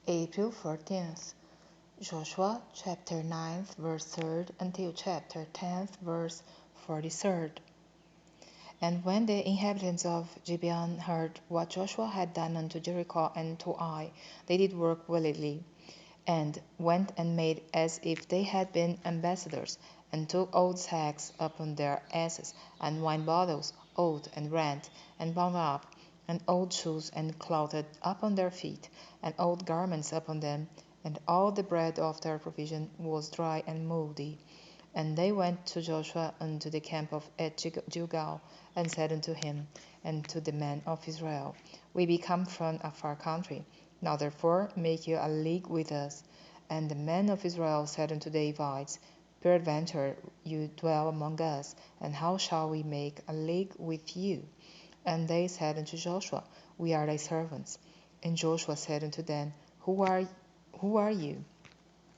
April 14th, Joshua chapter 9th verse 3rd until chapter 10th verse 43rd. And when the inhabitants of Gibeon heard what Joshua had done unto Jericho and to Ai, they did work willingly, and went and made as if they had been ambassadors, and took old sacks upon their asses, and wine bottles, old and rent, and bound up, and old shoes and clothed upon their feet, and old garments upon them, and all the bread of their provision was dry and mouldy. And they went to Joshua unto the camp at Gilgal, and said unto him and to the men of Israel, We be come from a far country. Now therefore make you a league with us. And the men of Israel said unto the Levites, Peradventure you dwell among us, and how shall we make a league with you? And they said unto Joshua, We are thy servants. And Joshua said unto them, Who are you?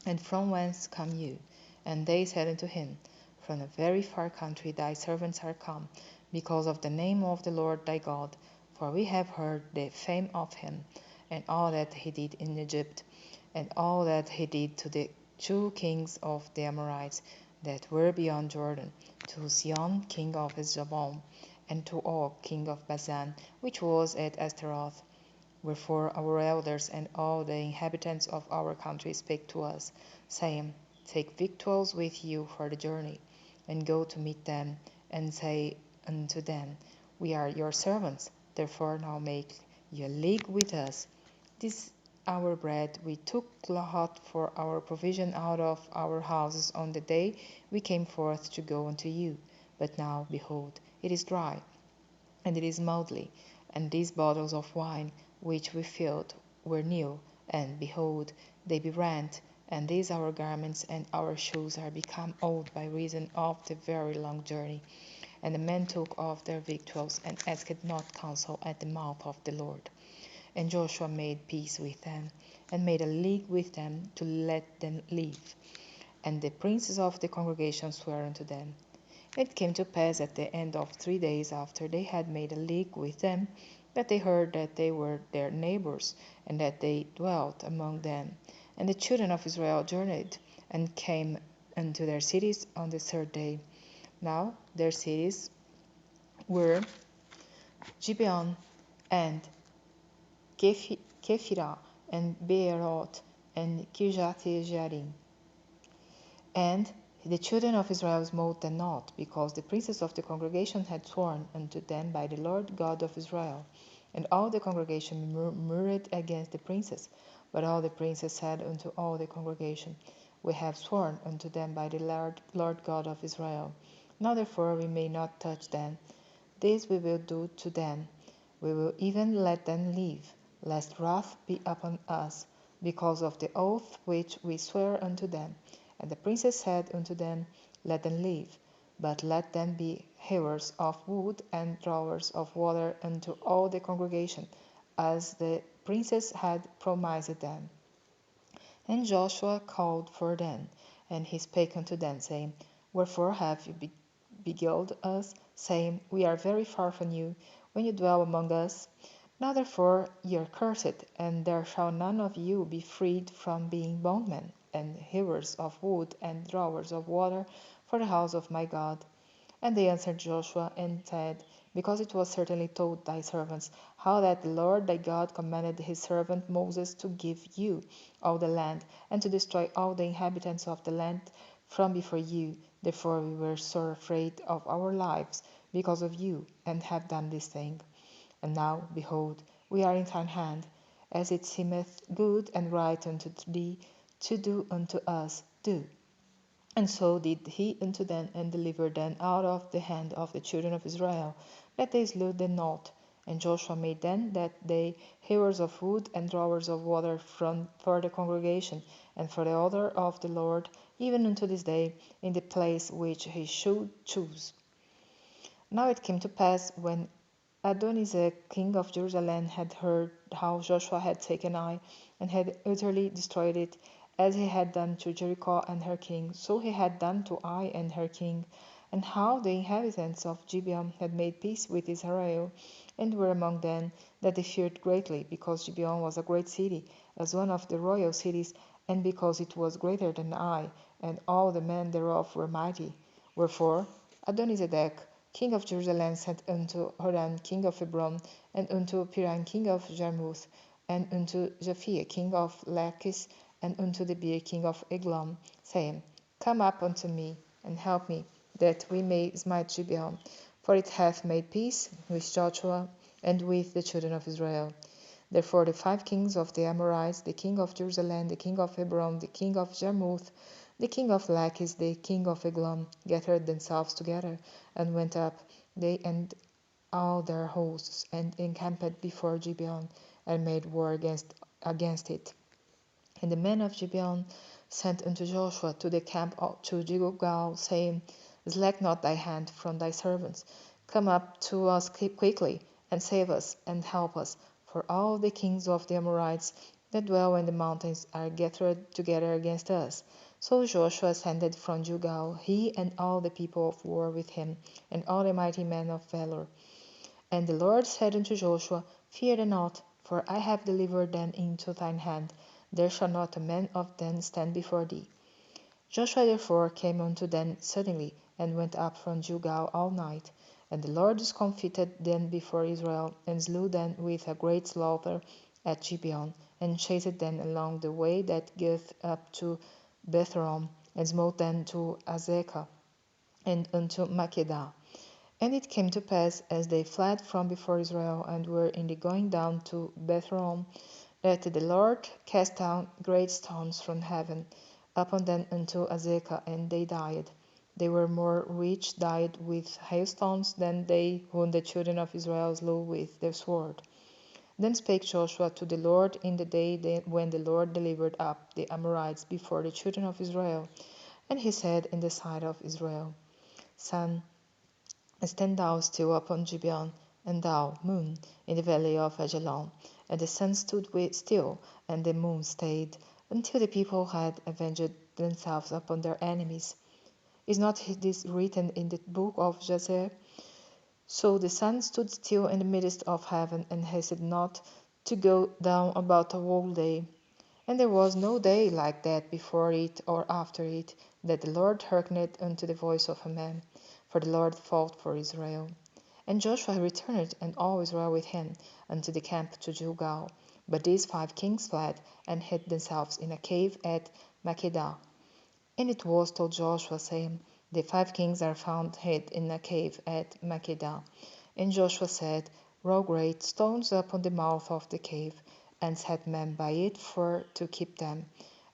And from whence come you? And they said unto him, From a very far country thy servants are come, because of the name of the Lord thy God. For we have heard the fame of him, and all that he did in Egypt, and all that he did to the 2 kings of the Amorites that were beyond Jordan, to Sihon king of Heshbon, and to Og king of Bashan, which was at Ashtaroth. Wherefore our elders and all the inhabitants of our country spake to us, saying, Take victuals with you for the journey, and go to meet them, and say unto them, We are your servants, therefore now make you a league with us. This our bread we took lot for our provision out of our houses on the day we came forth to go unto you. But now, behold, it is dry, and it is mouldy, and these bottles of wine which we filled were new, and behold, they be rent, and these our garments and our shoes are become old by reason of the very long journey. And the men took of their victuals, and asked not counsel at the mouth of the Lord. And Joshua made peace with them, and made a league with them to let them live. And the princes of the congregation sware unto them. It came to pass at the end of 3 days after they had made a league with them, that they heard that they were their neighbors, and that they dwelt among them. And the children of Israel journeyed, and came unto their cities on the 3rd day. Now their cities were Gibeon, and Kephirah, and Beeroth, and Kirjath-jearim. And the children of Israel smote them not, because the princes of the congregation had sworn unto them by the Lord God of Israel. And all the congregation murmured against the princes. But all the princes said unto all the congregation, We have sworn unto them by the Lord God of Israel. Now therefore we may not touch them. This we will do to them. We will even let them live, lest wrath be upon us, because of the oath which we swear unto them. And the princes said unto them, Let them live, but let them be hewers of wood and drawers of water unto all the congregation, as the princes had promised them. And Joshua called for them, and he spake unto them, saying, Wherefore have you beguiled us, saying, We are very far from you, when you dwell among us? Now therefore ye are cursed, and there shall none of you be freed from being bondmen, and hewers of wood and drawers of water for the house of my God. And they answered Joshua and said, Because it was certainly told thy servants, how that the Lord thy God commanded his servant Moses to give you all the land, and to destroy all the inhabitants of the land from before you. Therefore we were sore afraid of our lives because of you, and have done this thing. And now, behold, we are in thine hand, as it seemeth good and right unto thee to do unto us, do. And so did he unto them, and delivered them out of the hand of the children of Israel, that they slew them not. And Joshua made them that they hewers of wood and drawers of water for the congregation, and for the altar of the Lord, even unto this day, in the place which he should choose. Now it came to pass, when Adonizedek king of Jerusalem had heard how Joshua had taken Ai, and had utterly destroyed it, as he had done to Jericho and her king, so he had done to Ai and her king, and how the inhabitants of Gibeon had made peace with Israel, and were among them that they feared greatly, because Gibeon was a great city, as one of the royal cities, and because it was greater than Ai, and all the men thereof were mighty. Wherefore Adonizedek, king of Jerusalem, sent unto Horam, king of Hebron, and unto Piran, king of Jarmuth, and unto Japhia, king of Lachish, and unto Debir, king of Eglon, saying, Come up unto me, and help me, that we may smite Gibeon, for it hath made peace with Joshua and with the children of Israel. Therefore the 5 kings of the Amorites, the king of Jerusalem, the king of Hebron, the king of Jarmuth, the king of Lachish, the king of Eglon, gathered themselves together, and went up, they and all their hosts, and encamped before Gibeon, and made war against it. And the men of Gibeon sent unto Joshua to the camp to Gilgal, saying, Slack not thy hand from thy servants. Come up to us quickly, and save us, and help us. For all the kings of the Amorites that dwell in the mountains are gathered together against us. So Joshua ascended from Gilgal, he and all the people of war with him, and all the mighty men of valor. And the Lord said unto Joshua, Fear them not, for I have delivered them into thine hand. There shall not a man of them stand before thee. Joshua therefore came unto them suddenly, and went up from Gilgal all night. And the Lord discomfited them before Israel, and slew them with a great slaughter at Gibeon, and chased them along the way that goeth up to Bethhoron, and smote them to Azekah, and unto Makkedah. And it came to pass, as they fled from before Israel, and were in the going down to Bethhoron, that the Lord cast down great stones from heaven upon them unto Azekah, and they died. They were more which died with hailstones than they whom the children of Israel slew with the sword. Then spake Joshua to the Lord in the day when the Lord delivered up the Amorites before the children of Israel. And he said in the sight of Israel, Sun, stand thou still upon Gibeon, and thou, moon, in the valley of Ajalon. And the sun stood still, and the moon stayed, until the people had avenged themselves upon their enemies. Is not this written in the book of Jasher? So the sun stood still in the midst of heaven, and hasted not to go down about a whole day. And there was no day like that before it or after it, that the Lord hearkened unto the voice of a man, for the Lord fought for Israel. And Joshua returned, and all Israel with him, unto the camp to Gilgal. But these 5 kings fled, and hid themselves in a cave at Makkedah. And it was told Joshua, saying, The 5 kings are found hid in a cave at Makkedah. And Joshua said, Roll great stones upon the mouth of the cave, and set men by it for to keep them.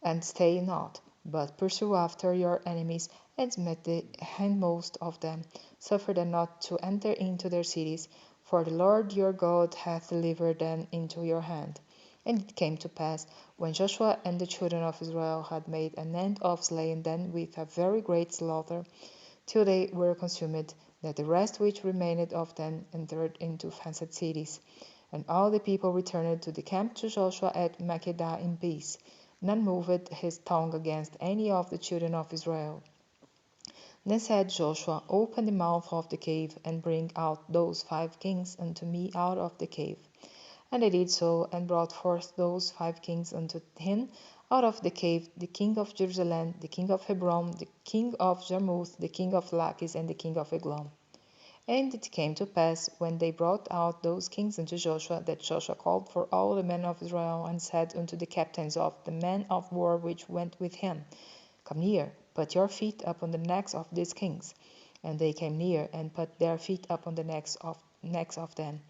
And stay not, but pursue after your enemies, and smite the hindmost of them. Suffer them not to enter into their cities, for the Lord your God hath delivered them into your hand. And it came to pass, when Joshua and the children of Israel had made an end of slaying them with a very great slaughter, till they were consumed, that the rest which remained of them entered into fenced cities. And all the people returned to the camp to Joshua at Makkedah in peace. None moved his tongue against any of the children of Israel. Then said Joshua, Open the mouth of the cave, and bring out those 5 kings unto me out of the cave. And they did so, and brought forth those 5 kings unto him out of the cave, the king of Jerusalem, the king of Hebron, the king of Jarmuth, the king of Lachish, and the king of Eglon. And it came to pass, when they brought out those kings unto Joshua, that Joshua called for all the men of Israel, and said unto the captains of the men of war which went with him, Come near, put your feet upon the necks of these kings. And they came near, and put their feet upon the necks of them.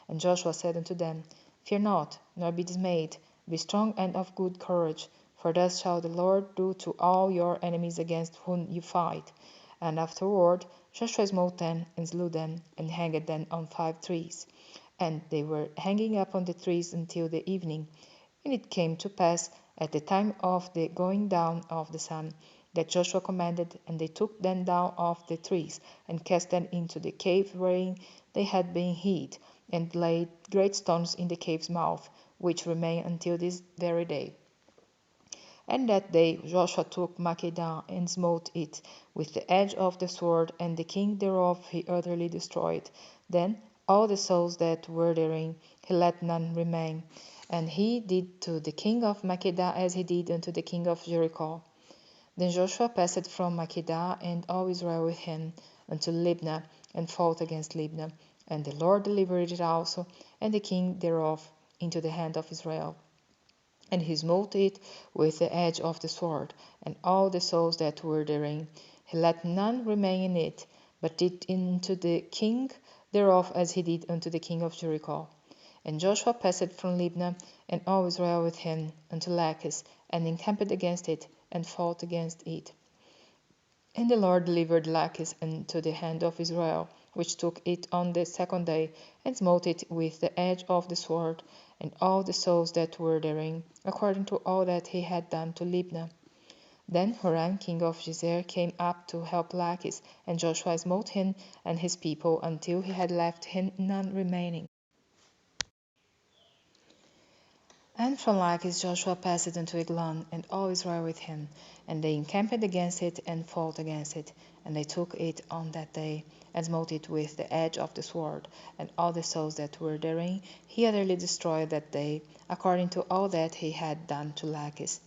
And Joshua said unto them, Fear not, nor be dismayed. Be strong and of good courage, for thus shall the Lord do to all your enemies against whom you fight. And afterward Joshua smote them, and slew them, and hanged them on 5 trees. And they were hanging upon the trees until the evening. And it came to pass, at the time of the going down of the sun, that Joshua commanded, and they took them down off the trees, and cast them into the cave wherein they had been hid, and laid great stones in the cave's mouth, which remain until this very day. And that day Joshua took Makkedah, and smote it with the edge of the sword, and the king thereof he utterly destroyed. Then all the souls that were therein, he let none remain. And he did to the king of Makkedah as he did unto the king of Jericho. Then Joshua passed from Makkedah, and all Israel with him, unto Libnah, and fought against Libnah. And the Lord delivered it also, and the king thereof, into the hand of Israel. And he smote it with the edge of the sword, and all the souls that were therein. He let none remain in it, but did unto the king thereof as he did unto the king of Jericho. And Joshua passed from Libnah, and all Israel with him, unto Lachish, and encamped against it, and fought against it. And the Lord delivered Lachish into the hand of Israel, which took it on the second day, and smote it with the edge of the sword, and all the souls that were therein, according to all that he had done to Libnah. Then Horam king of Gezer came up to help Lachish, and Joshua smote him and his people until he had left him none remaining. And from Lachish Joshua passed unto Eglon, and all Israel with him. And they encamped against it, and fought against it. And they took it on that day, and smote it with the edge of the sword. And all the souls that were therein he utterly destroyed that day, according to all that he had done to Lachish.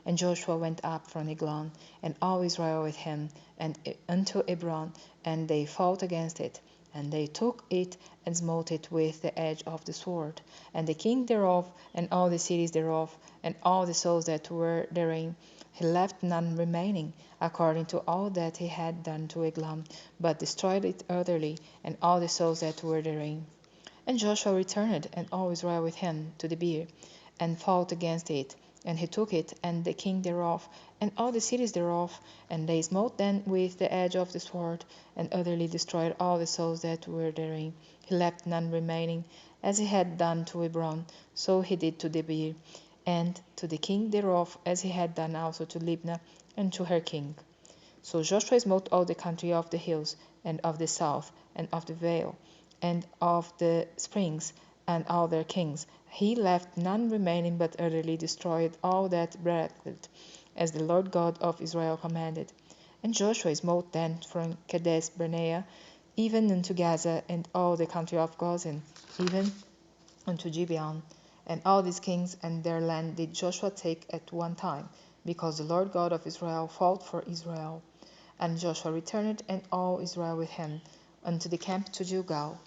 And Joshua went up from Eglon, and all Israel with him, and unto Hebron, and they fought against it. And they took it, and smote it with the edge of the sword. And the king thereof, and all the cities thereof, and all the souls that were therein, he left none remaining, according to all that he had done to Eglon, but destroyed it utterly, and all the souls that were therein. And Joshua returned, and all Israel with him, to the Beer, and fought against it. And he took it, and the king thereof, and all the cities thereof, and they smote them with the edge of the sword, and utterly destroyed all the souls that were therein. He left none remaining, as he had done to Hebron, so he did to Debir, and to the king thereof, as he had done also to Libnah, and to her king. So Joshua smote all the country of the hills, and of the south, and of the vale, and of the springs, and all their kings. He left none remaining, but utterly destroyed all that breathed, as the Lord God of Israel commanded. And Joshua smote them from Kadesh Barnea, even unto Gaza, and all the country of Gozan, even unto Gibeon. And all these kings and their land did Joshua take at one time, because the Lord God of Israel fought for Israel. And Joshua returned, and all Israel with him, unto the camp to Gilgal.